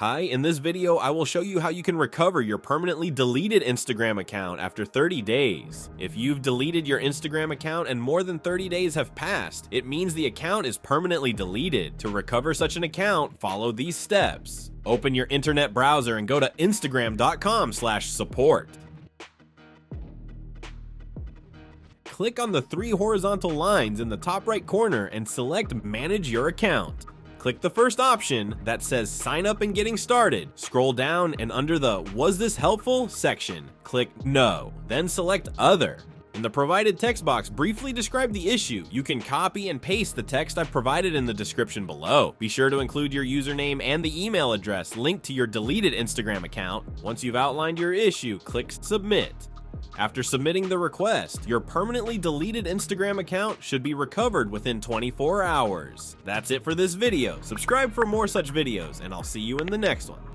Hi, in this video I will show you how you can recover your permanently deleted Instagram account after 30 days. If you've deleted your Instagram account and more than 30 days have passed, it means the account is permanently deleted. To recover such an account, follow these steps. Open your internet browser and go to instagram.com/support. Click on the three horizontal lines in the top right corner and select Manage Your Account. Click the first option that says Sign Up and Getting Started. Scroll down and under the Was This Helpful section, click No, then select Other. In the provided text box, briefly describe the issue. You can copy and paste the text I've provided in the description below. Be sure to include your username and the email address linked to your deleted Instagram account. Once you've outlined your issue, click Submit. After submitting the request, your permanently deleted Instagram account should be recovered within 24 hours. That's it for this video. Subscribe for more such videos, and I'll see you in the next one.